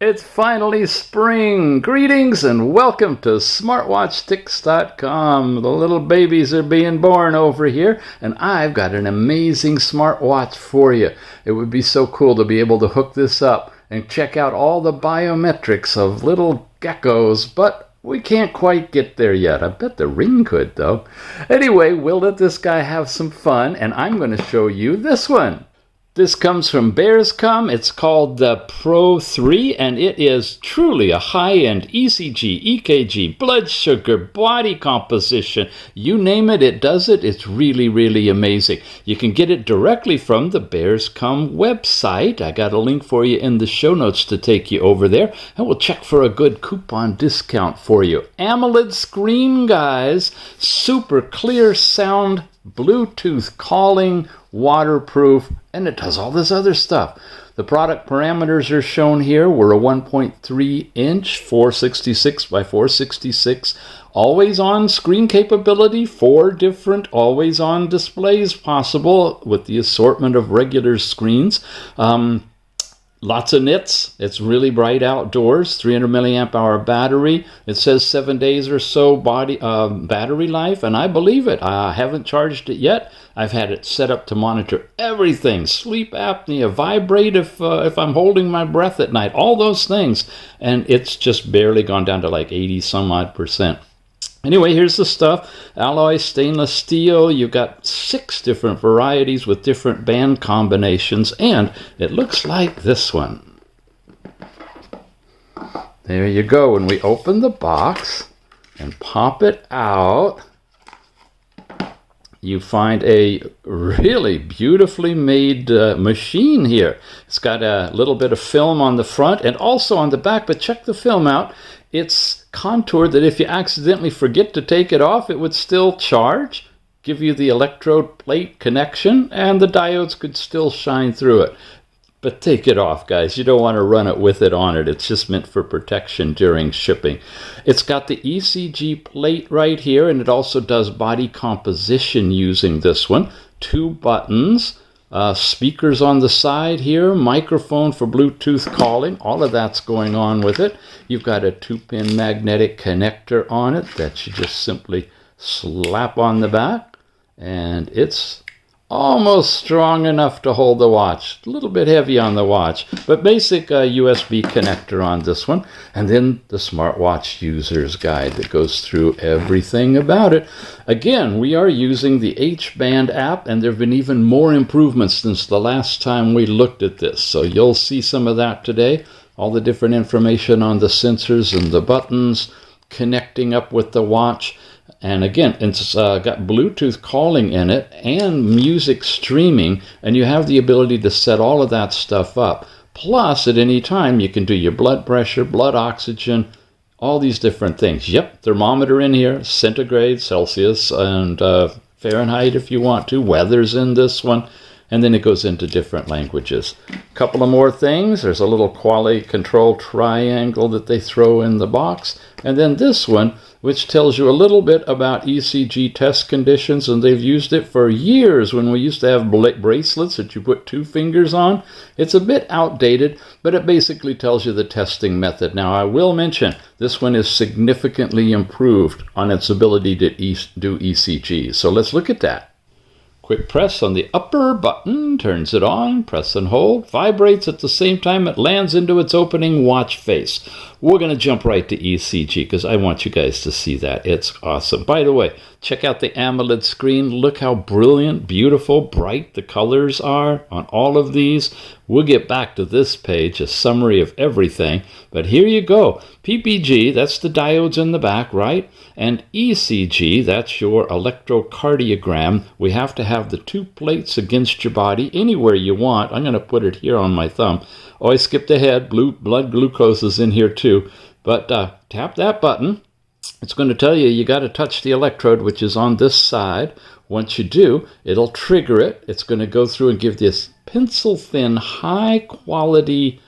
It's finally spring! Greetings and welcome to SmartWatchTix.com. The little babies are being born over here, and I've got an amazing smartwatch for you. It would be so cool to be able to hook this up and check out all the biometrics of little geckos, but we can't quite get there yet. I bet the ring could, though. Anyway, we'll let this guy have some fun, and I'm going to show you this one. This comes from Bearscome. It's called the Pro 3, and it is truly a high-end ECG, EKG, blood sugar, body composition. You name it, it does it. It's really, really amazing. You can get it directly from the Bearscome website. I got a link for you in the show notes to take you over there, and we'll check for a good coupon discount for you. AMOLED screen, guys. Super clear sound, Bluetooth calling, waterproof, and it does all this other stuff. The product parameters are shown here. We're a 1.3 inch 466 by 466 always on screen capability, 4 different always on displays possible with the assortment of regular screens. Lots of nits. It's really bright outdoors. 300 milliamp hour battery. It says 7 days or so battery life, and I believe it. I haven't charged it yet. I've had it set up to monitor everything: sleep apnea, vibrate if I'm holding my breath at night, all those things, and it's just barely gone down to like 80 some odd %. Anyway, here's the stuff. Alloy stainless steel. You've got 6 different varieties with different band combinations, and it looks like this one. There you go. When we open the box and pop it out, you find a really beautifully made machine here. It's got a little bit of film on the front and also on the back, but check the film out. It's contoured that if you accidentally forget to take it off, it would still charge, give you the electrode plate connection, and the diodes could still shine through it. But take it off, guys. You don't want to run it with it on it. It's just meant for protection during shipping. It's got the ECG plate right here, and it also does body composition using this one. 2 buttons. Speakers on the side here, microphone for Bluetooth calling, all of that's going on with it. You've got a 2-pin magnetic connector on it that you just simply slap on the back, and it's almost strong enough to hold the watch. A little bit heavy on the watch, but basic USB connector on this one. And then the smartwatch user's guide that goes through everything about it. Again, we are using the H-band app, and there have been even more improvements since the last time we looked at this. So you'll see some of that today. All the different information on the sensors and the buttons, connecting up with the watch. And again, it's got Bluetooth calling in it and music streaming, and you have the ability to set all of that stuff up. Plus, at any time, you can do your blood pressure, blood oxygen, all these different things. Yep, thermometer in here, centigrade, Celsius, and Fahrenheit if you want to. Weather's in this one. And then it goes into different languages. A couple of more things. There's a little quality control triangle that they throw in the box. And then this one, which tells you a little bit about ECG test conditions, and they've used it for years when we used to have bracelets that you put 2 fingers on. It's a bit outdated, but it basically tells you the testing method. Now, I will mention this one is significantly improved on its ability to do ECG. So let's look at that. Quick press on the upper button, turns it on, press and hold, vibrates at the same time it lands into its opening watch face. We're going to jump right to ECG because I want you guys to see that. It's awesome. By the way, check out the AMOLED screen. Look how brilliant, beautiful, bright the colors are on all of these. We'll get back to this page, a summary of everything. But here you go. PPG, that's the diodes in the back, right? And ECG, that's your electrocardiogram. We have to have the 2 plates against your body anywhere you want. I'm going to put it here on my thumb. Oh, I skipped ahead. Blood glucose is in here too. But tap that button. It's going to tell you you got to touch the electrode, which is on this side. Once you do, it'll trigger it. It's going to go through and give this pencil-thin, high-quality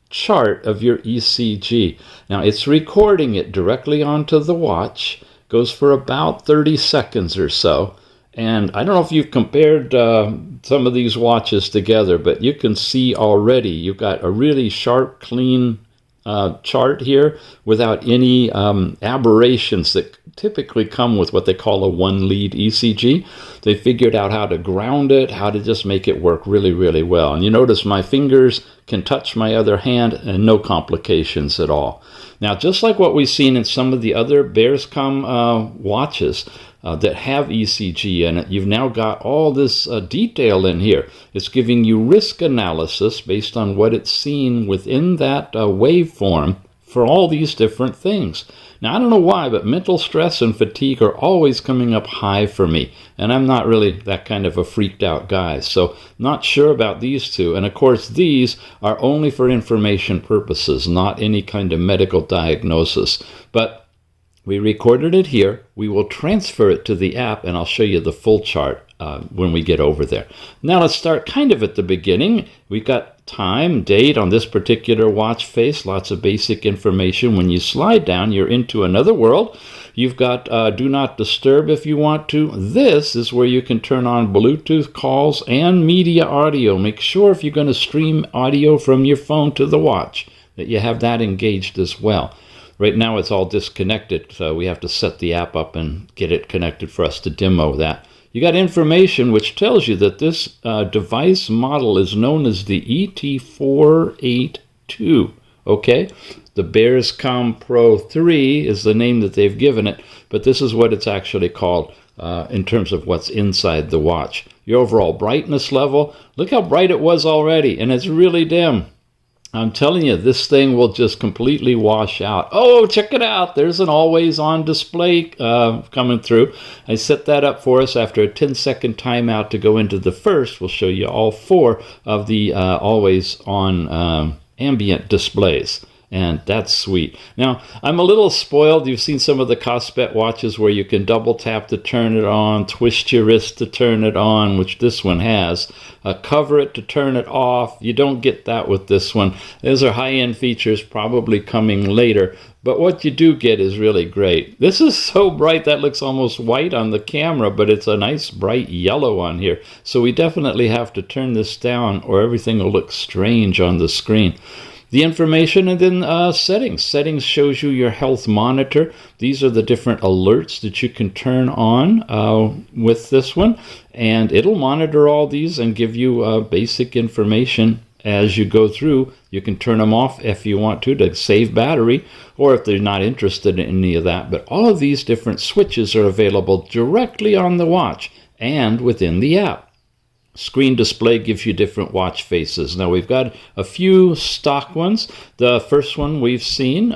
chart of your ECG. Now, it's recording it directly onto the watch. Goes for about 30 seconds or so. And I don't know if you've compared some of these watches together, but you can see already you've got a really sharp, clean chart here without any aberrations that typically come with what they call a one-lead ECG. They figured out how to ground it, how to just make it work really, really well. And you notice my fingers can touch my other hand and no complications at all. Now, just like what we've seen in some of the other Bearscome watches that have ECG in it, you've now got all this detail in here. It's giving you risk analysis based on what it's seen within that waveform for all these different things. Now, I don't know why, but mental stress and fatigue are always coming up high for me. And I'm not really that kind of a freaked out guy. So not sure about these two. And of course, these are only for information purposes, not any kind of medical diagnosis. But we recorded it here. We will transfer it to the app, and I'll show you the full chart when we get over there. Now let's start kind of at the beginning. We've got time, date on this particular watch face, lots of basic information. When you slide down, you're into another world. You've got do not disturb if you want to. This is where you can turn on Bluetooth calls and media audio. Make sure if you're going to stream audio from your phone to the watch that you have that engaged as well. Right now it's all disconnected, so we have to set the app up and get it connected for us to demo that. You got information which tells you that this device model is known as the ET482, okay? The Bearscome PRO 3 is the name that they've given it, but this is what it's actually called in terms of what's inside the watch. Your overall brightness level, look how bright it was already, and it's really dim. I'm telling you, this thing will just completely wash out. Oh, check it out. There's an always-on display coming through. I set that up for us after a 10-second timeout to go into the first. We'll show you all four of the always-on ambient displays. And that's sweet. Now, I'm a little spoiled. You've seen some of the Cospet watches where you can double tap to turn it on, twist your wrist to turn it on, which this one has. Cover it to turn it off. You don't get that with this one. Those are high-end features probably coming later. But what you do get is really great. This is so bright that looks almost white on the camera, but it's a nice bright yellow on here. So we definitely have to turn this down or everything will look strange on the screen. The information and then settings. Settings shows you your health monitor. These are the different alerts that you can turn on with this one. And it'll monitor all these and give you basic information as you go through. You can turn them off if you want to save battery, or if they're not interested in any of that. But all of these different switches are available directly on the watch and within the app. Screen display gives you different watch faces. Now we've got a few stock ones. The first one we've seen,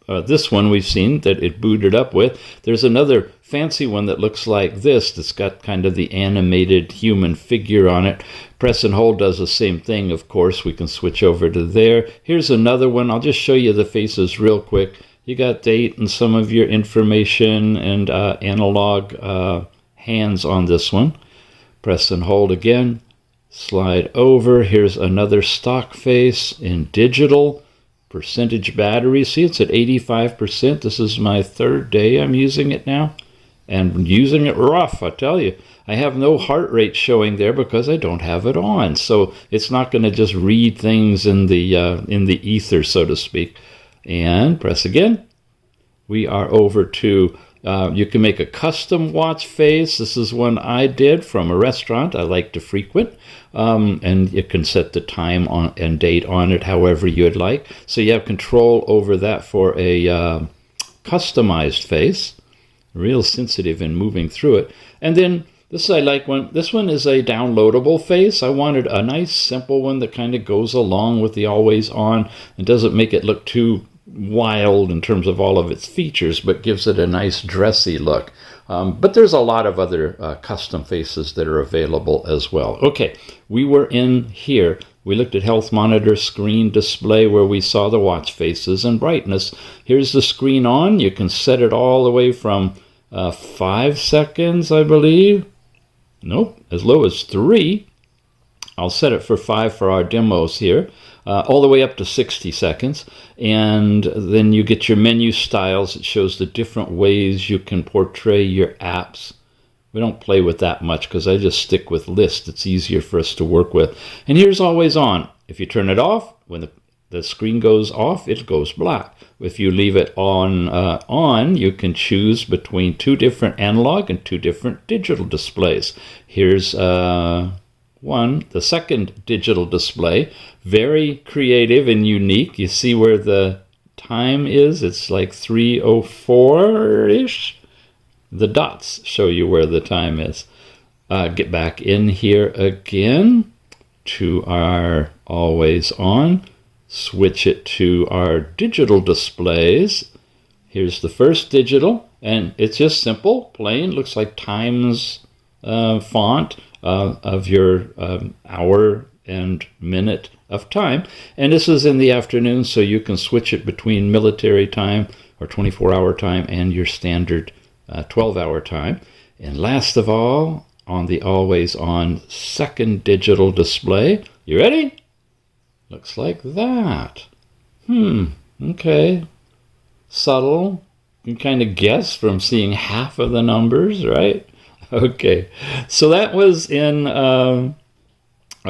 this one we've seen that it booted up with. There's another fancy one that looks like this that's got kind of the animated human figure on it. Press and hold does the same thing, of course. We can switch over to there. Here's another one. I'll just show you the faces real quick. You got date and some of your information and analog hands on this one. Press and hold again, slide over. Here's another stock face in digital, percentage battery. See, it's at 85%. This is my third day I'm using it now, and using it rough, I tell you. I have no heart rate showing there because I don't have it on, so it's not going to just read things in the ether, so to speak. And press again. We are over to you can make a custom watch face. This is one I did from a restaurant I like to frequent. And you can set the time on and date on it however you'd like. So you have control over that for a customized face. Real sensitive in moving through it. And then this I like one. This one is a downloadable face. I wanted a nice simple one that kind of goes along with the always on and doesn't make it look too wild in terms of all of its features, but gives it a nice dressy look. But there's a lot of other custom faces that are available as well. Okay, we were in here. We looked at health monitor, screen display, where we saw the watch faces and brightness. Here's the screen on. You can set it all the way from 5 seconds, I believe. Nope, as low as 3. I'll set it for 5 for our demos here. All the way up to 60 seconds. And then you get your menu styles. It shows the different ways you can portray your apps. We don't play with that much because I just stick with list. It's easier for us to work with. And here's always on. If you turn it off, when the the screen goes off, it goes black. If you leave it on, you can choose between 2 different analog and 2 different digital displays. Here's one, the second digital display. Very creative and unique. You see where the time is? It's like 3:04-ish. The dots show you where the time is. Get back in here again to our always on. Switch it to our digital displays. Here's the first digital, and it's just simple, plain. Looks like Times font of your hour and minute of time. And this is in the afternoon, so you can switch it between military time or 24-hour time and your standard 12-hour time. And last of all, on the always on second digital display, you ready? Looks like that. Okay. Subtle. You can kind of guess from seeing half of the numbers, right? Okay. So that was in our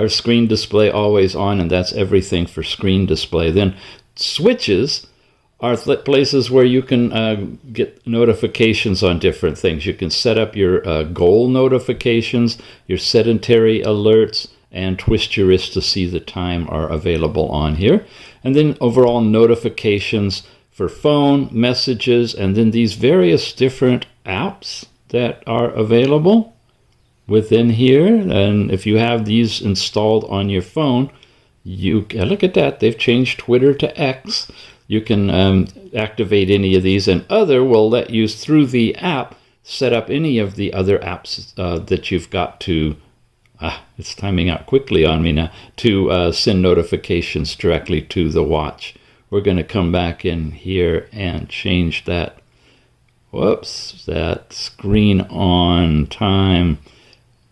screen display always on, and that's everything for screen display. Then switches are places where you can get notifications on different things. You can set up your goal notifications, your sedentary alerts, and twist your wrist to see the time are available on here. And then overall notifications for phone, messages, and then these various different apps that are available within here. And if you have these installed on your phone, you can look at that. They've changed Twitter to X. You can activate any of these, and other will let you through the app set up any of the other apps that you've got to it's timing out quickly on me now, to send notifications directly to the watch. We're going to come back in here and change that, that screen on time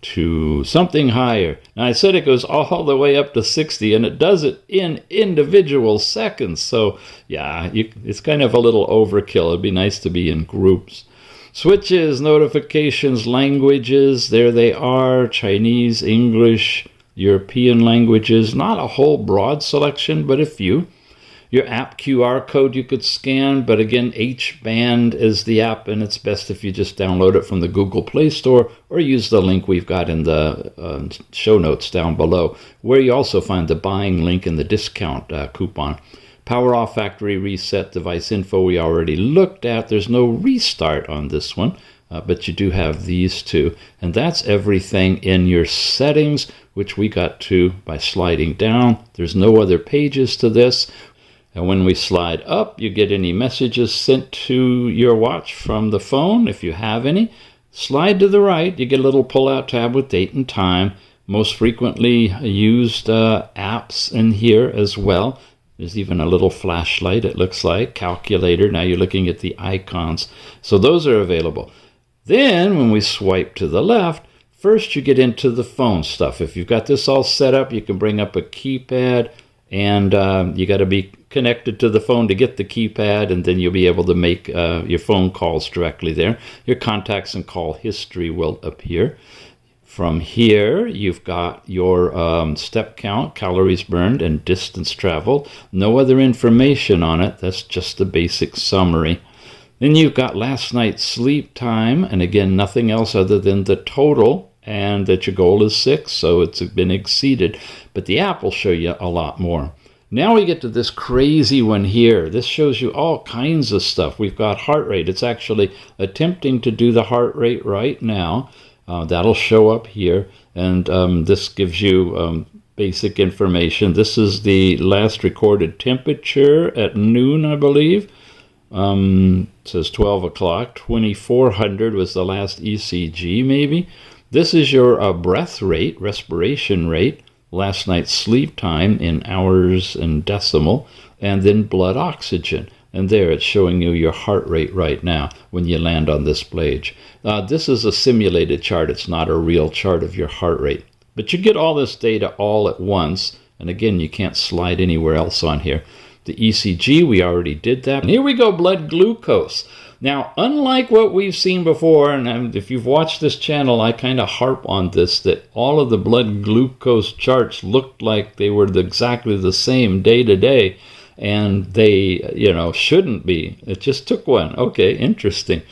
to something higher. Now I said it goes all the way up to 60, and it does it in individual seconds. So yeah, it's kind of a little overkill. It'd be nice to be in groups. Switches, notifications, languages, there they are. Chinese, English, European languages. Not a whole broad selection, but a few. Your app QR code you could scan, but again, H-Band is the app, and it's best if you just download it from the Google Play Store or use the link we've got in the show notes down below, where you also find the buying link and the discount coupon. Power off, factory reset, device info we already looked at. There's no restart on this one, but you do have these two. And that's everything in your settings, which we got to by sliding down. There's no other pages to this. And when we slide up, you get any messages sent to your watch from the phone, if you have any. Slide to the right, you get a little pull-out tab with date and time. Most frequently used apps in here as well. There's even a little flashlight, it looks like, calculator. Now you're looking at the icons. So those are available. Then when we swipe to the left, first you get into the phone stuff. If you've got this all set up, you can bring up a keypad, and you got to be connected to the phone to get the keypad, and then you'll be able to make your phone calls directly there. Your contacts and call history will appear. From here, you've got your step count, calories burned, and distance traveled. No other information on it. That's just the basic summary. Then you've got last night's sleep time, and again, nothing else other than the total, and that your goal is 6, so it's been exceeded. But the app will show you a lot more. Now we get to this crazy one here. This shows you all kinds of stuff. We've got heart rate. It's actually attempting to do the heart rate right now. That'll show up here, and this gives you basic information. This is the last recorded temperature at noon, I believe. It says 12 o'clock. 2400 was the last ECG, maybe. This is your breath rate, respiration rate, last night's sleep time in hours and decimal, and then blood oxygen. And there it's showing you your heart rate right now when you land on this page. This is a simulated chart. It's not a real chart of your heart rate. But you get all this data all at once. And again, you can't slide anywhere else on here. The ECG, we already did that. And here we go, blood glucose. Now, unlike what we've seen before, and if you've watched this channel, I kind of harp on this, that all of the blood glucose charts looked like they were exactly the same day to day, and they, shouldn't be. It just took one. Okay, interesting.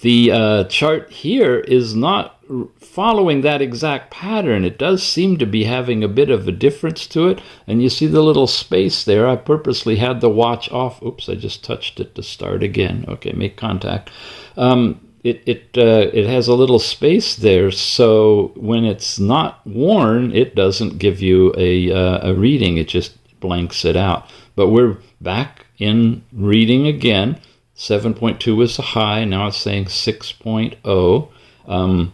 The chart here is not following that exact pattern. It does seem to be having a bit of a difference to it, and you see the little space there. I purposely had the watch off. Oops, I just touched it to start again. Okay, make contact. It has a little space there, so when it's not worn, it doesn't give you a reading. It just blanks it out. But we're back in reading again. 7.2 is the high. Now it's saying 6.0.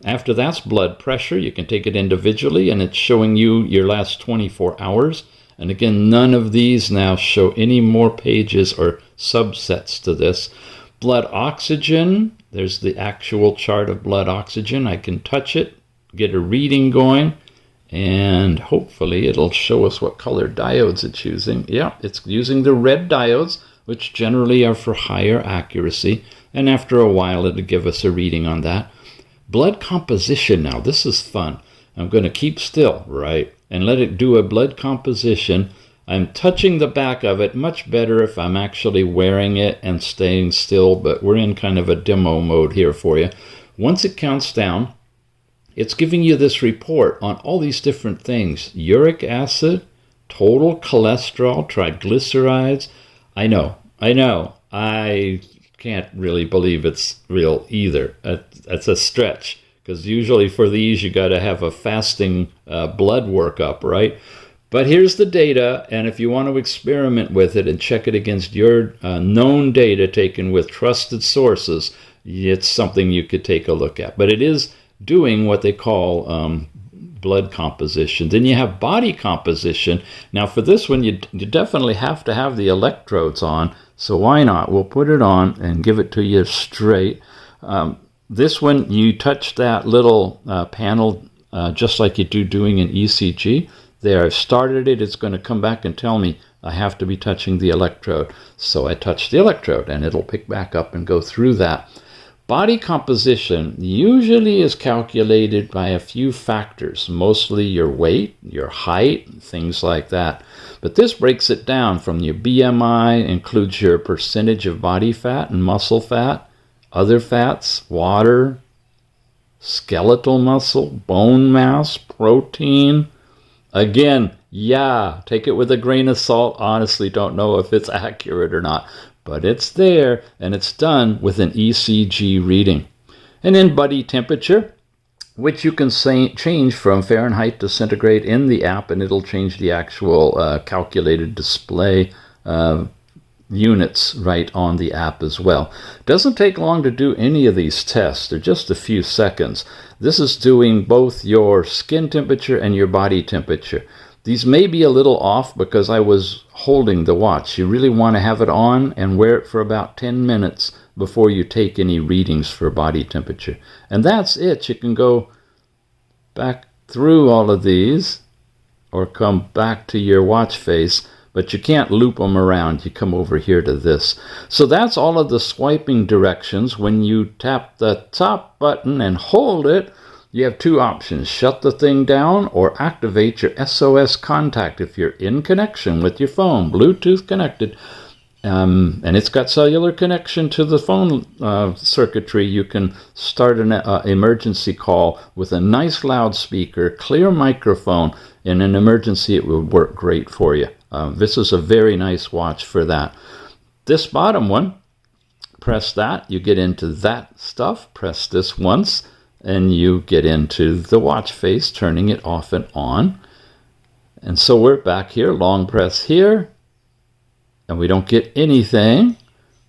After that's blood pressure. You can take it individually, and it's showing you your last 24 hours. And again, none of these now show any more pages or subsets to this. Blood oxygen. There's the actual chart of blood oxygen. I can touch it, get a reading going, and hopefully it'll show us what color diodes it's using. Yeah, it's using the red diodes, which generally are for higher accuracy, and after a while it'll give us a reading on that. Blood composition now, this is fun. I'm going to keep still, right, and let it do a blood composition. I'm touching the back of it, much better if I'm actually wearing it and staying still, but we're in kind of a demo mode here for you. Once it counts down, it's giving you this report on all these different things. Uric acid, total cholesterol, triglycerides. I know. I can't really believe it's real either. That's a stretch, because usually for these you got to have a fasting blood workup, right? But here's the data, and if you want to experiment with it and check it against your known data taken with trusted sources, it's something you could take a look at. But it is doing what they call blood composition. Then you have body composition. Now for this one, you definitely have to have the electrodes on, so why not? We'll put it on and give it to you straight. This one, you touch that little panel just like you do doing an ECG. There, I've started it. It's going to come back and tell me I have to be touching the electrode. So I touch the electrode, and it'll pick back up and go through that. Body composition usually is calculated by a few factors, mostly your weight, your height, things like that. But this breaks it down from your BMI, includes your percentage of body fat and muscle fat, other fats, water, skeletal muscle, bone mass, protein. Again, yeah, take it with a grain of salt. Honestly, don't know if it's accurate or not. But it's there, and it's done with an ECG reading. And then body temperature, which you can change from Fahrenheit to centigrade in the app, and it'll change the actual calculated display units right on the app as well. Doesn't take long to do any of these tests. They're just a few seconds. This is doing both your skin temperature and your body temperature. These may be a little off because I was holding the watch. You really want to have it on and wear it for about 10 minutes before you take any readings for body temperature. And that's it. You can go back through all of these or come back to your watch face, but you can't loop them around. You come over here to this. So that's all of the swiping directions. When you tap the top button and hold it, you have two options: shut the thing down or activate your SOS contact if you're in connection with your phone, Bluetooth connected, and it's got cellular connection to the phone circuitry. You can start an emergency call with a nice loudspeaker, clear microphone. In an emergency, it would work great for you. This is a very nice watch for that. This bottom one, press that, you get into that stuff. Press this once, and you get into the watch face, turning it off and on. And so we're back here, long press here, and we don't get anything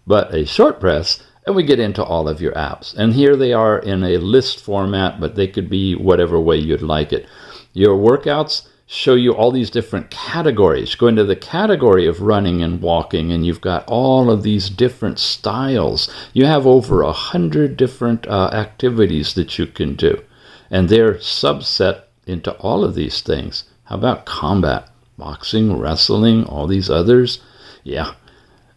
but a short press, and we get into all of your apps. And here they are in a list format, but they could be whatever way you'd like it. Your workouts show you all these different categories. Go into the category of running and walking, and you've got all of these different styles. You have over 100 different activities that you can do, and they're subset into all of these things. How about combat? Boxing, wrestling, all these others? Yeah.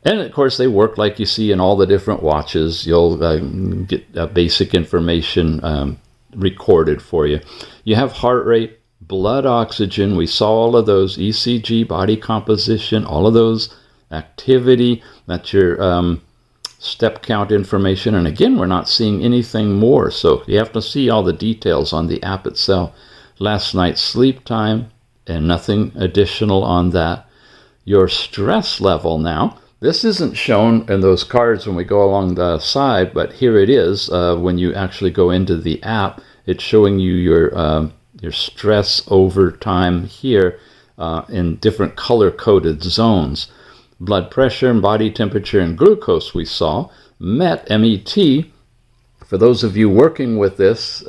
And of course, they work like you see in all the different watches. You'll get basic information recorded for you. You have heart rate, blood oxygen. We saw all of those, ECG, body composition, all of those, activity. That's your step count information. And again, we're not seeing anything more. So you have to see all the details on the app itself. Last night's sleep time and nothing additional on that. Your stress level now. This isn't shown in those cards when we go along the side, but here it is. When you actually go into the app, it's showing you your stress over time here in different color-coded zones. Blood pressure and body temperature and glucose we saw. MET. For those of you working with this,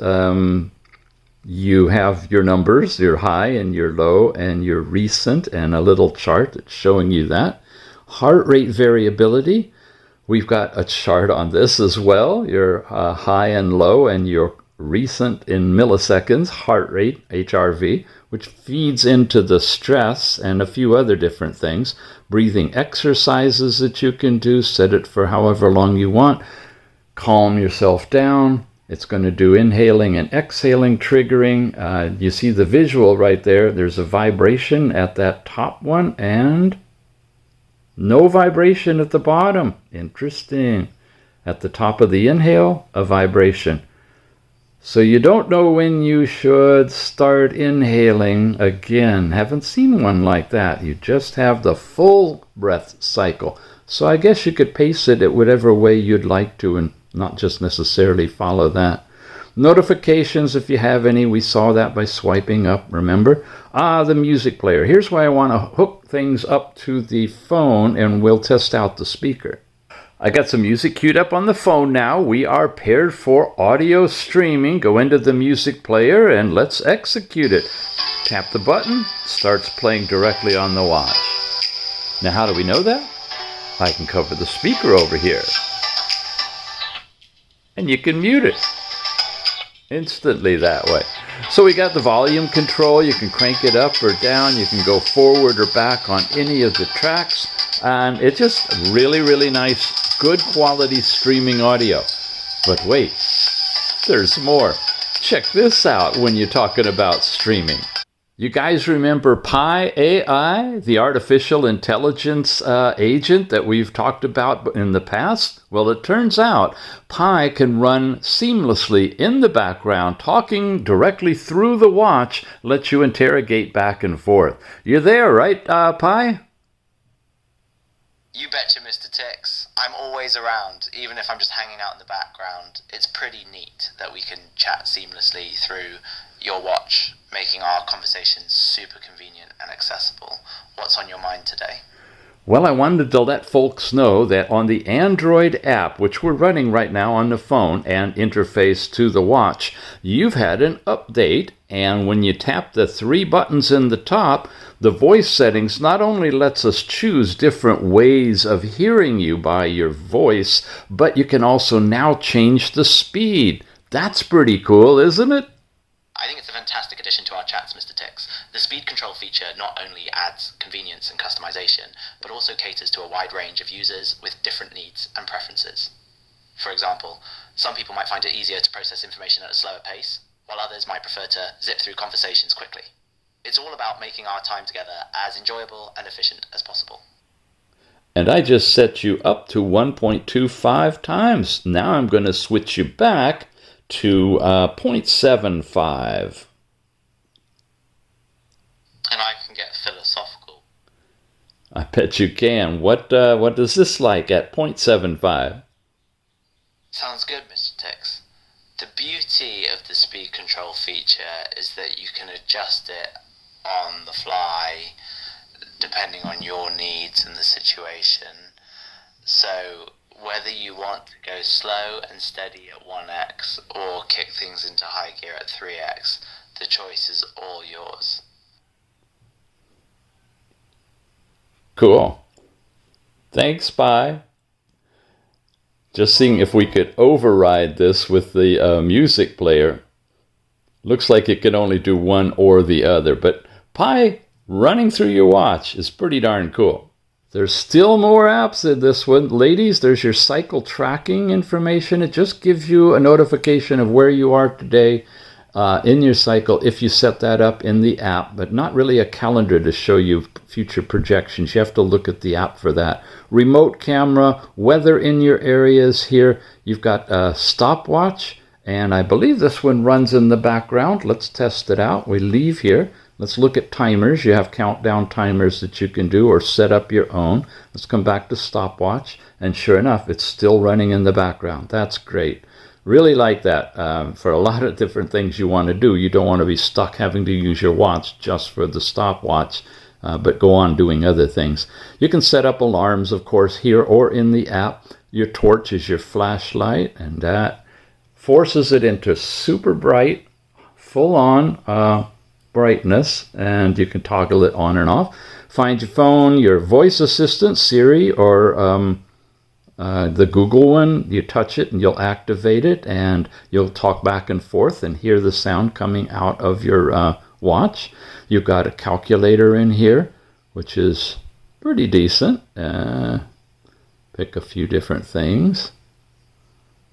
you have your numbers, your high and your low and your recent, and a little chart that's showing you that. Heart rate variability, we've got a chart on this as well, your high and low and your recent in milliseconds heart rate, HRV, which feeds into the stress and a few other different things. Breathing exercises that you can do, set it for however long you want. Calm yourself down. It's going to do inhaling and exhaling, triggering. You see the visual right there. There's a vibration at that top one and no vibration at the bottom. Interesting. At the top of the inhale, a vibration. So you don't know when you should start inhaling again. Haven't seen one like that. You just have the full breath cycle. So I guess you could pace it at whatever way you'd like to and not just necessarily follow that. Notifications, if you have any, we saw that by swiping up, remember? The music player. Here's why I want to hook things up to the phone and we'll test out the speaker. I got some music queued up on the phone now. We are paired for audio streaming. Go into the music player and let's execute it. Tap the button, starts playing directly on the watch. Now how do we know that? I can cover the speaker over here. And you can mute it instantly that way. So we got the volume control. You can crank it up or down. You can go forward or back on any of the tracks. And it's just really, really nice, good quality streaming audio. But wait, there's more. Check this out when you're talking about streaming. You guys remember Pi AI, the artificial intelligence agent that we've talked about in the past? Well, it turns out Pi can run seamlessly in the background, talking directly through the watch, lets you interrogate back and forth. You're there, right, Pi? You betcha, Mr. Tix. I'm always around, even if I'm just hanging out in the background. It's pretty neat that we can chat seamlessly through your watch, making our conversations super convenient and accessible. What's on your mind today? Well, I wanted to let folks know that on the Android app, which we're running right now on the phone and interface to the watch, you've had an update, and when you tap the 3 buttons in the top, the voice settings not only lets us choose different ways of hearing you by your voice, but you can also now change the speed. That's pretty cool, isn't it? I think it's a fantastic addition to our chats, Mr. Tix. The speed control feature not only adds convenience and customization, but also caters to a wide range of users with different needs and preferences. For example, some people might find it easier to process information at a slower pace, while others might prefer to zip through conversations quickly. It's all about making our time together as enjoyable and efficient as possible. And I just set you up to 1.25 times. Now I'm going to switch you back to 0.75. And I can get philosophical. I bet you can. What does this like at 0.75? Sounds good, Mr. Tix. The beauty of the speed control feature is that you can adjust it on the fly depending on your needs and the situation. So whether you want to go slow and steady at 1x or kick things into high gear at 3x, the choice is all yours. Cool. Thanks, Pi. Just seeing if we could override this with the music player. Looks like it can only do one or the other, but Pi running through your watch is pretty darn cool. There's still more apps in this one. Ladies, there's your cycle tracking information. It just gives you a notification of where you are today in your cycle if you set that up in the app, but not really a calendar to show you future projections. You have to look at the app for that. Remote camera, weather in your areas here. You've got a stopwatch, and I believe this one runs in the background. Let's test it out. We leave here. Let's look at timers. You have countdown timers that you can do or set up your own. Let's come back to stopwatch, and sure enough, it's still running in the background. That's great. Really like that for a lot of different things you want to do. You don't want to be stuck having to use your watch just for the stopwatch, but go on doing other things. You can set up alarms, of course, here or in the app. Your torch is your flashlight, and that forces it into super bright, full-on brightness, and you can toggle it on and off. Find your phone, your voice assistant, Siri, or the Google one. You touch it and you'll activate it, and you'll talk back and forth and hear the sound coming out of your watch. You've got a calculator in here, which is pretty decent. Pick a few different things.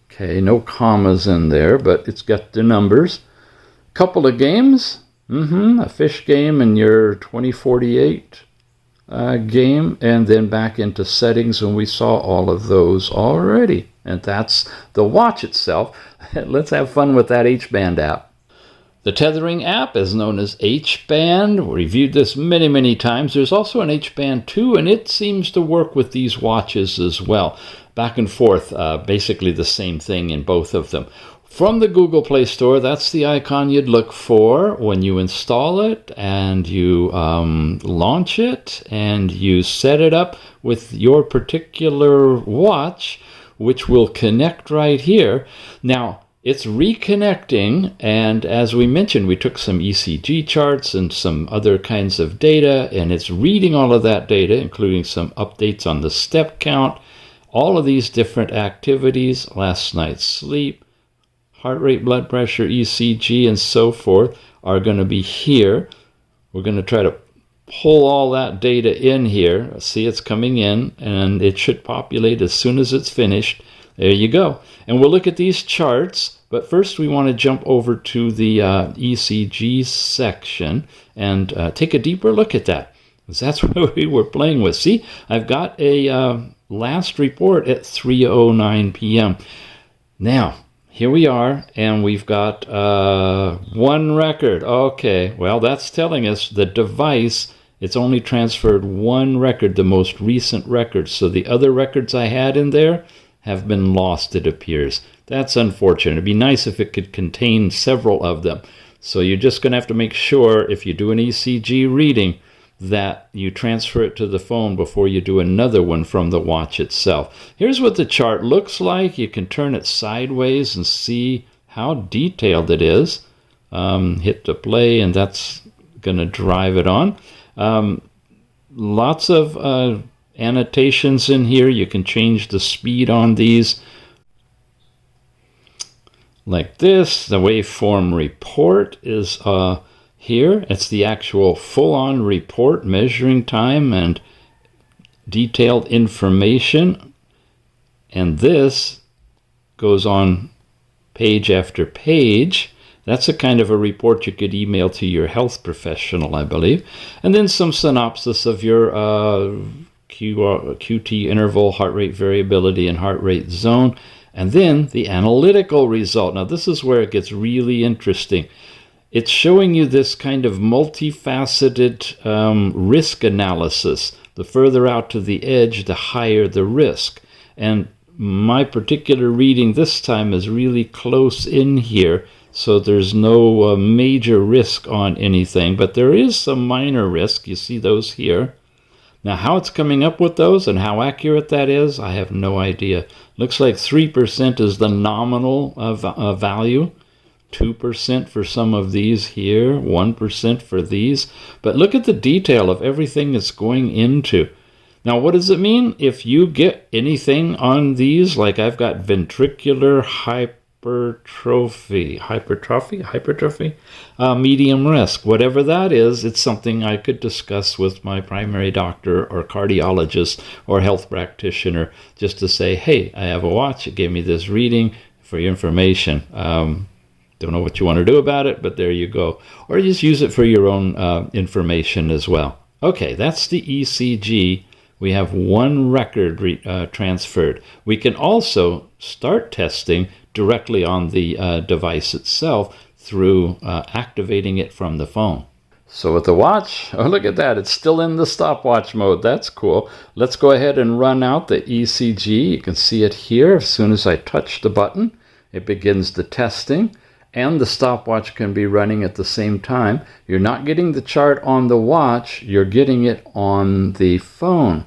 Okay, no commas in there, but it's got the numbers. Couple of games. A fish game and your 2048 game, and then back into settings, and we saw all of those already. And that's the watch itself. Let's have fun with that H-band app. The Tethering app is known as H-band. We reviewed this many, many times. There's also an H-band 2, and it seems to work with these watches as well. Back and forth, basically the same thing in both of them. From the Google Play Store, that's the icon you'd look for when you install it and you launch it and you set it up with your particular watch, which will connect right here. Now, it's reconnecting, and as we mentioned, we took some ECG charts and some other kinds of data, and it's reading all of that data, including some updates on the step count, all of these different activities, last night's sleep, heart rate, blood pressure, ECG, and so forth are going to be here. We're going to try to pull all that data in here. See, it's coming in, and it should populate as soon as it's finished. There you go. And we'll look at these charts, but first we want to jump over to the ECG section and take a deeper look at that, because that's what we were playing with. See, I've got a last report at 3:09 p.m. Now, here we are, and we've got one record. Okay, well, that's telling us the device, it's only transferred one record, the most recent record. So the other records I had in there have been lost, it appears. That's unfortunate. It'd be nice if it could contain several of them. So you're just going to have to make sure, if you do an ECG reading, that you transfer it to the phone before you do another one from the watch itself. Here's what the chart looks like. You can turn it sideways and see how detailed it is. Hit the play, and that's going to drive it on. Lots of annotations in here. You can change the speed on these like this. The waveform report is here. It's the actual full-on report measuring time and detailed information. And this goes on page after page. That's a kind of a report you could email to your health professional, I believe. And then some synopsis of your QT interval, heart rate variability, and heart rate zone. And then the analytical result. Now, this is where it gets really interesting. It's showing you this kind of multifaceted risk analysis. The further out to the edge, the higher the risk. And my particular reading this time is really close in here, so there's no major risk on anything, but there is some minor risk. You see those here. Now, how it's coming up with those and how accurate that is, I have no idea. Looks like 3% is the nominal value. 2% for some of these here, 1% for these. But look at the detail of everything it's going into. Now, what does it mean? If you get anything on these, like I've got ventricular hypertrophy, medium risk. Whatever that is, it's something I could discuss with my primary doctor or cardiologist or health practitioner, just to say, hey, I have a watch, it gave me this reading for your information. Don't know what you want to do about it, but there you go. Or just use it for your own information as well. Okay, that's the ECG. We have one record transferred. We can also start testing directly on the device itself through activating it from the phone. So with the watch, oh, look at that. It's still in the stopwatch mode. That's cool. Let's go ahead and run out the ECG. You can see it here. As soon as I touch the button, it begins the testing. And the stopwatch can be running at the same time. You're not getting the chart on the watch, you're getting it on the phone.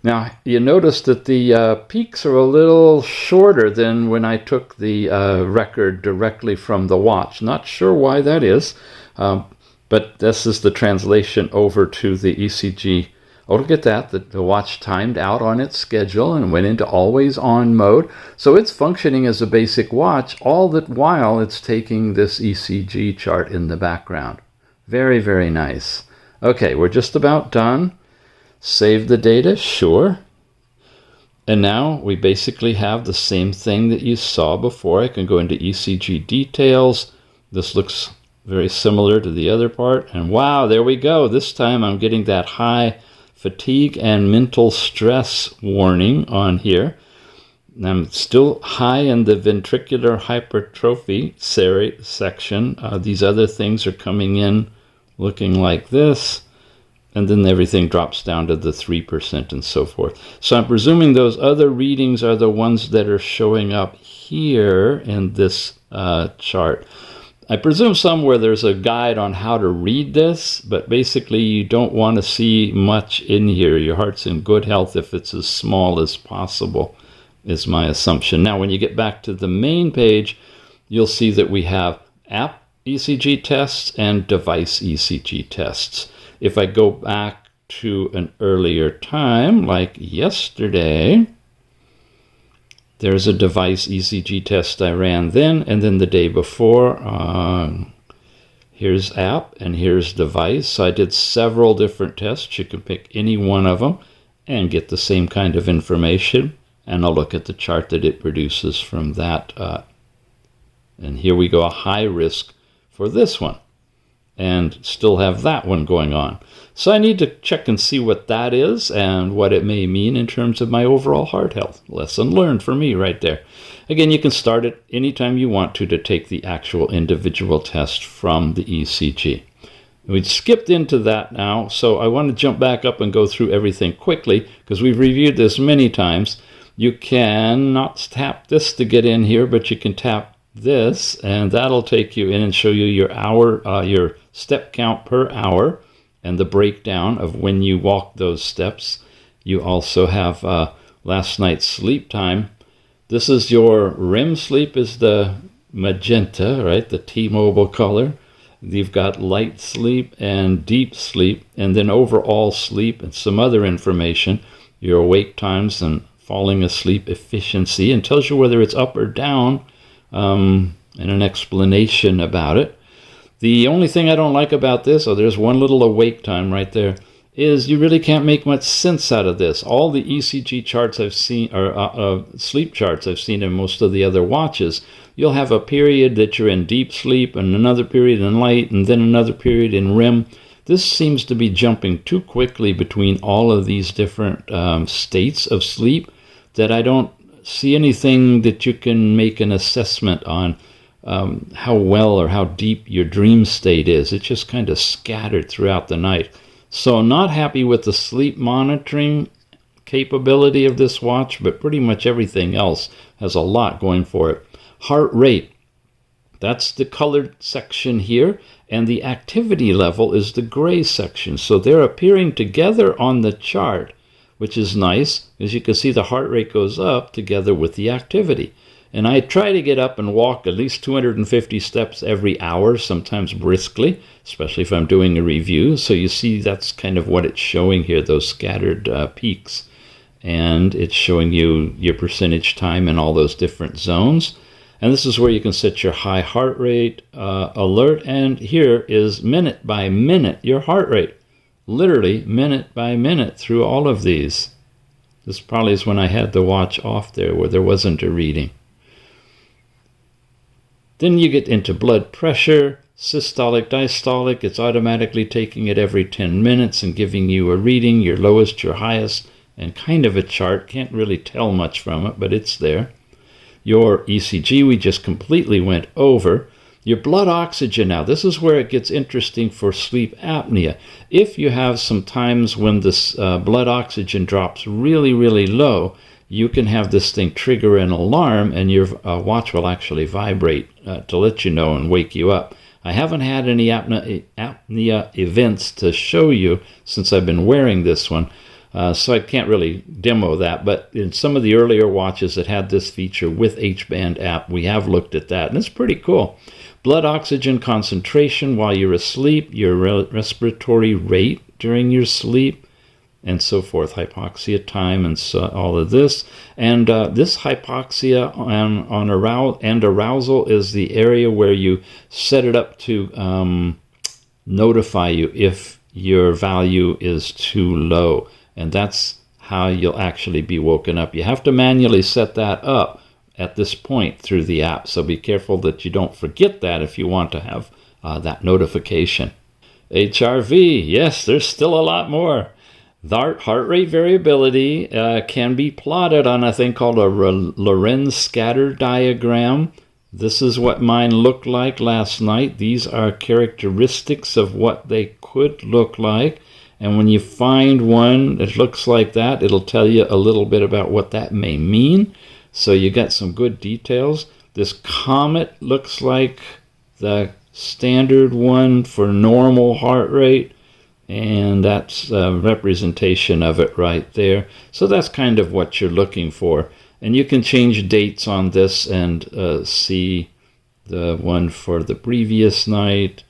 Now, you notice that the peaks are a little shorter than when I took the record directly from the watch. Not sure why that is, but this is the translation over to the ECG. Oh, look at that. The watch timed out on its schedule and went into always-on mode. So it's functioning as a basic watch, all the while it's taking this ECG chart in the background. Very, very nice. Okay, we're just about done. Save the data, sure. And now we basically have the same thing that you saw before. I can go into ECG details. This looks very similar to the other part. And wow, there we go. This time I'm getting that high fatigue and mental stress warning on here. I'm still high in the ventricular hypertrophy section. These other things are coming in looking like this, and then everything drops down to the 3% and so forth. So I'm presuming those other readings are the ones that are showing up here in this chart. I presume somewhere there's a guide on how to read this, but basically you don't want to see much in here. Your heart's in good health if it's as small as possible, is my assumption. Now, when you get back to the main page, you'll see that we have app ECG tests and device ECG tests. If I go back to an earlier time, like yesterday, there's a device ECG test I ran then, and then the day before, here's app and here's device. So I did several different tests. You can pick any one of them and get the same kind of information. And I'll look at the chart that it produces from that. And here we go, a high risk for this one, and still have that one going on. So I need to check and see what that is and what it may mean in terms of my overall heart health. Lesson learned for me right there. Again, you can start it anytime you want to take the actual individual test from the ECG. We skipped into that now, so I want to jump back up and go through everything quickly because we've reviewed this many times. You can not tap this to get in here, but you can tap this, and that'll take you in and show you your hour, your step count per hour, and the breakdown of when you walk those steps. You also have last night's sleep time. This is your REM sleep, is the magenta, right? The T-Mobile color. You've got light sleep and deep sleep, and then overall sleep and some other information, your awake times and falling asleep efficiency, and tells you whether it's up or down, and an explanation about it. The only thing I don't like about this, there's one little awake time right there, is you really can't make much sense out of this. All the ECG charts I've seen, or sleep charts I've seen in most of the other watches, you'll have a period that you're in deep sleep and another period in light and then another period in REM. This seems to be jumping too quickly between all of these different states of sleep that I don't see anything that you can make an assessment on how well or how deep your dream state is. It's just kind of scattered throughout the night. So not happy with the sleep monitoring capability of this watch, but pretty much everything else has a lot going for it. Heart rate, that's the colored section here, and the activity level is the gray section. So they're appearing together on the chart, which is nice. As you can see, the heart rate goes up together with the activity. And I try to get up and walk at least 250 steps every hour, sometimes briskly, especially if I'm doing a review. So you see that's kind of what it's showing here, those scattered peaks. And it's showing you your percentage time in all those different zones. And this is where you can set your high heart rate alert. And here is minute by minute your heart rate. Literally minute by minute through all of these. This probably is when I had the watch off there where there wasn't a reading. Then you get into blood pressure, systolic, diastolic. It's automatically taking it every 10 minutes and giving you a reading, your lowest, your highest, and kind of a chart. Can't really tell much from it, but it's there. Your ECG we just completely went over. Your blood oxygen now. This is where it gets interesting for sleep apnea. If you have some times when this blood oxygen drops really, really low, you can have this thing trigger an alarm and your watch will actually vibrate to let you know and wake you up. I haven't had any apnea events to show you since I've been wearing this one. So I can't really demo that, but in some of the earlier watches that had this feature with H-band app, we have looked at that, and it's pretty cool. Blood oxygen concentration while you're asleep, your respiratory rate during your sleep, and so forth, hypoxia time, and so all of this. And this hypoxia and arousal is the area where you set it up to notify you if your value is too low. And that's how you'll actually be woken up. You have to manually set that up at this point through the app. So be careful that you don't forget that if you want to have that notification. HRV, yes, there's still a lot more. The heart rate variability can be plotted on a thing called a Lorenz scatter diagram. This is what mine looked like last night. These are characteristics of what they could look like. And when you find one that looks like that, it'll tell you a little bit about what that may mean. So you got some good details. This comet looks like the standard one for normal heart rate. And that's a representation of it right there. So that's kind of what you're looking for. And you can change dates on this and see the one for the previous night.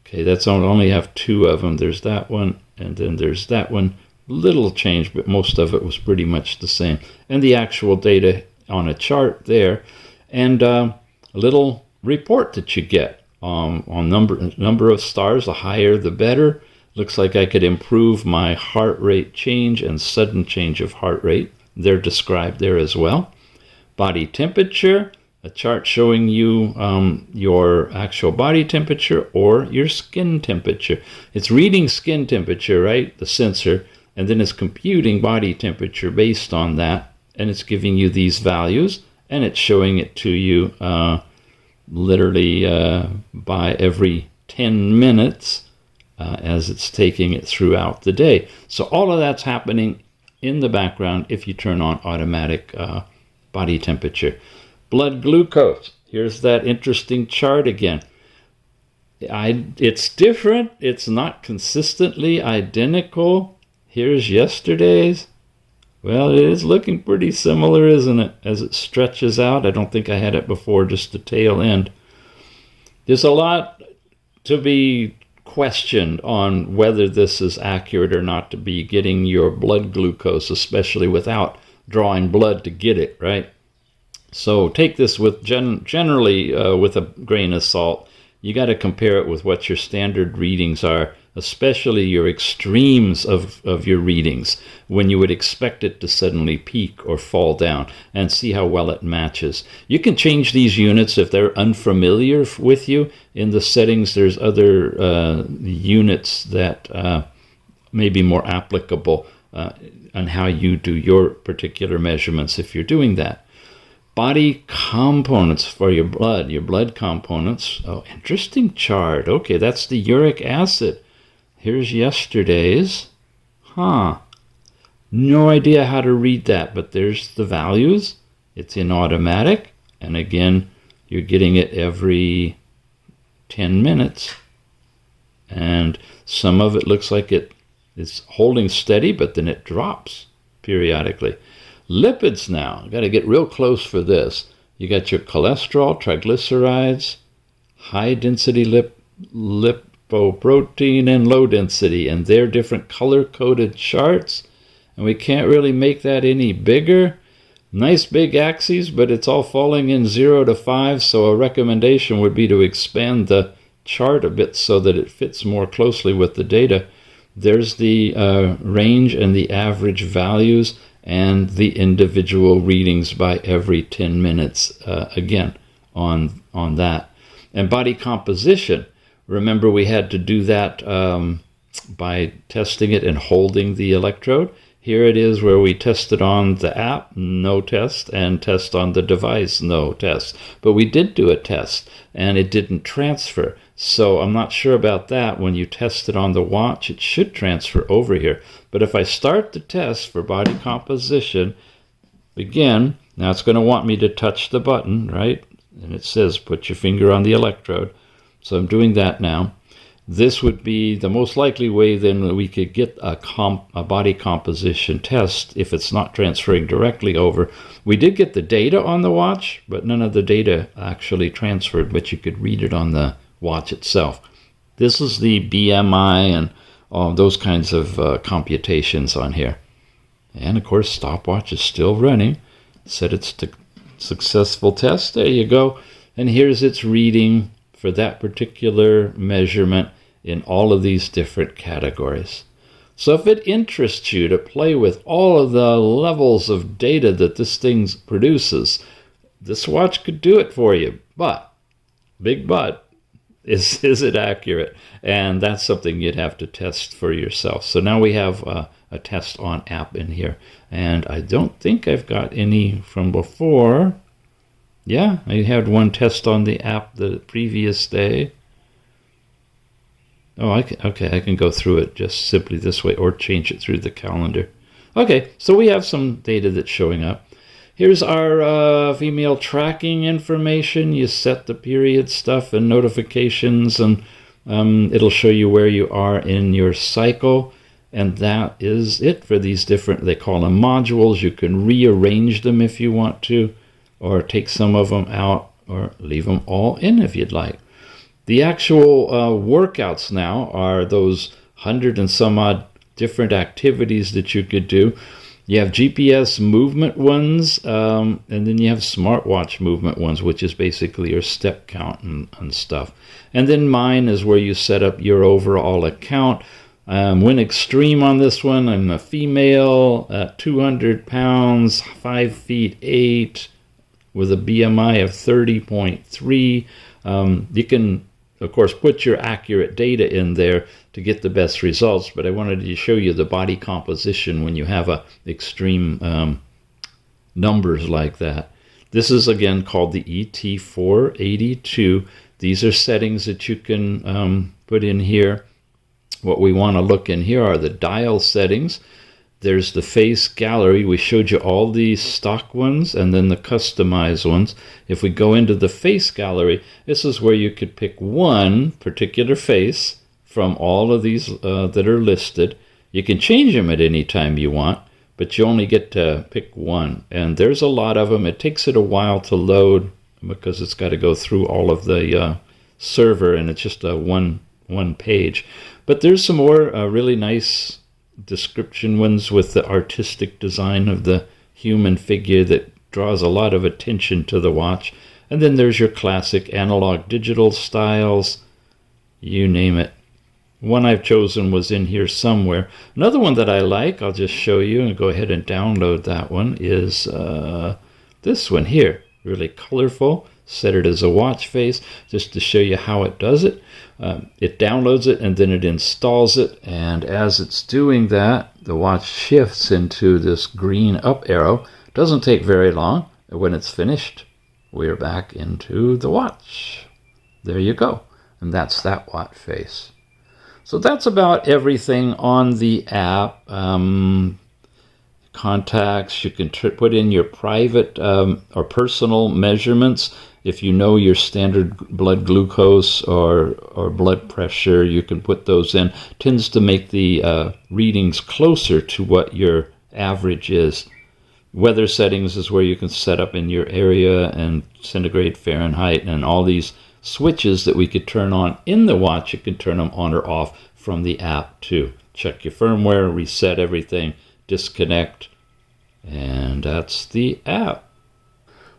Okay, that's only have two of them. There's that one, and then there's that one. Little change, but most of it was pretty much the same. And the actual data on a chart there, and a little report that you get on number of stars. The higher, the better. Looks like I could improve my heart rate change and sudden change of heart rate. They're described there as well. Body temperature. A chart showing you your actual body temperature or your skin temperature. It's reading skin temperature, right? The sensor, and then it's computing body temperature based on that, and it's giving you these values, and it's showing it to you literally by every 10 minutes as it's taking it throughout the day. So all of that's happening in the background if you turn on automatic body temperature. Blood glucose. Here's that interesting chart again. It's different. It's not consistently identical. Here's yesterday's. Well, it is looking pretty similar, isn't it? As it stretches out. I don't think I had it before, just the tail end. There's a lot to be questioned on whether this is accurate or not to be getting your blood glucose, especially without drawing blood to get it, right? So take this with generally with a grain of salt. You got to compare it with what your standard readings are, especially your extremes of your readings, when you would expect it to suddenly peak or fall down, and see how well it matches. You can change these units if they're unfamiliar with you. In the settings, there's other units that may be more applicable on how you do your particular measurements if you're doing that. Body components for your blood components. Oh, interesting chart. Okay, that's the uric acid. Here's yesterday's. No idea how to read that, but there's the values. It's in automatic. And again, you're getting it every 10 minutes. And some of it looks like it's holding steady, but then it drops periodically. Lipids now. Got to get real close for this. You got your cholesterol, triglycerides, high density lipoprotein, and low density, and they're different color-coded charts, and we can't really make that any bigger. Nice big axes, but it's all falling in 0 to 5, so a recommendation would be to expand the chart a bit so that it fits more closely with the data. There's the range and the average values and the individual readings by every 10 minutes again on that. And body composition, remember we had to do that by testing it and holding the electrode. Here it is where we tested on the app, no test, and test on the device, no test. But we did do a test, and it didn't transfer. So I'm not sure about that. When you test it on the watch, it should transfer over here. But if I start the test for body composition, again, now it's going to want me to touch the button, right? And it says put your finger on the electrode. So I'm doing that now. This would be the most likely way then we could get a body composition test if it's not transferring directly over. We did get the data on the watch, but none of the data actually transferred, but you could read it on the watch itself. This is the BMI and all those kinds of computations on here. And of course, stopwatch is still running. Said it's a successful test. There you go. And here's its reading for that particular measurement in all of these different categories. So if it interests you to play with all of the levels of data that this thing produces, this watch could do it for you. But, big but, is it accurate? And that's something you'd have to test for yourself. So now we have a test on app in here. And I don't think I've got any from before. Yeah, I had one test on the app the previous day. Oh, okay, I can go through it just simply this way or change it through the calendar. Okay, so we have some data that's showing up. Here's our female tracking information. You set the period stuff and notifications, and it'll show you where you are in your cycle. And that is it for these different, they call them modules. You can rearrange them if you want to, or take some of them out, or leave them all in if you'd like. The actual workouts now are those 100 and some odd different activities that you could do. You have GPS movement ones, and then you have smartwatch movement ones, which is basically your step count and stuff. And then mine is where you set up your overall account. Went extreme on this one. I'm a female, 200 pounds, 5 feet 8, with a BMI of 30.3. You can, of course, put your accurate data in there to get the best results, but I wanted to show you the body composition when you have a extreme numbers like that. This is again called the ET482. These are settings that you can put in here. What we want to look in here are the dial settings. There's the face gallery. We showed you all these stock ones and then the customized ones. If we go into the face gallery, this is where you could pick one particular face from all of these that are listed. You can change them at any time you want, but you only get to pick one. And there's a lot of them. It takes it a while to load because it's got to go through all of the server, and it's just a one page. But there's some more really nice description ones with the artistic design of the human figure that draws a lot of attention to the watch. And then there's your classic analog digital styles, you name it. One I've chosen was in here somewhere. Another one that I like, I'll just show you and go ahead and download that one, is this one here. Really colorful. Set it as a watch face just to show you how it does it. It downloads it and then it installs it, and as it's doing that, the watch shifts into this green up arrow. Doesn't take very long. When it's finished, we're back into the watch. There you go. And that's that watch face. So that's about everything on the app. Contacts, you can put in your private or personal measurements. If you know your standard blood glucose or blood pressure, you can put those in. Tends to make the readings closer to what your average is. Weather settings is where you can set up in your area, and centigrade, Fahrenheit, and all these switches that we could turn on in the watch. You can turn them on or off from the app too. Check your firmware, reset everything, disconnect, And that's the app.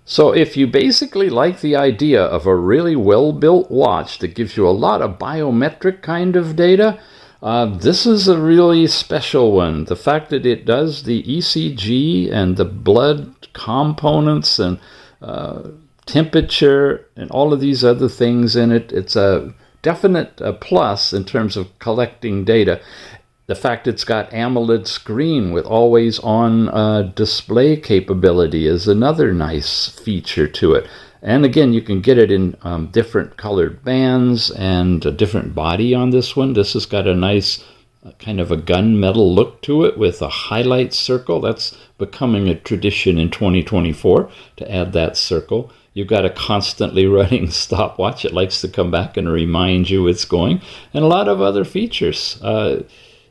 So if you basically like the idea of a really well-built watch that gives you a lot of biometric kind of data, this is a really special one. The fact that it does the ECG and the blood components and temperature and all of these other things in it, it's a definite plus in terms of collecting data. The fact it's got AMOLED screen with always-on display capability is another nice feature to it. And again, you can get it in different colored bands and a different body on this one. This has got a nice kind of a gunmetal look to it with a highlight circle. That's becoming a tradition in 2024 to add that circle. You've got a constantly running stopwatch. It likes to come back and remind you it's going. And a lot of other features.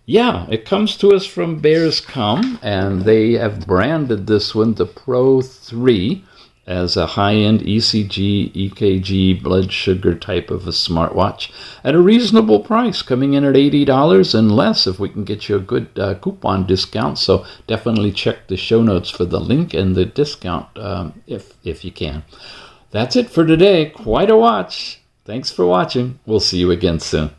Yeah, it comes to us from Bearscome, and they have branded this one the Pro 3 as a high-end ECG, EKG, blood sugar type of a smartwatch at a reasonable price, coming in at $80 and less if we can get you a good coupon discount. So definitely check the show notes for the link and the discount if you can. That's it for today. Quite a watch. Thanks for watching. We'll see you again soon.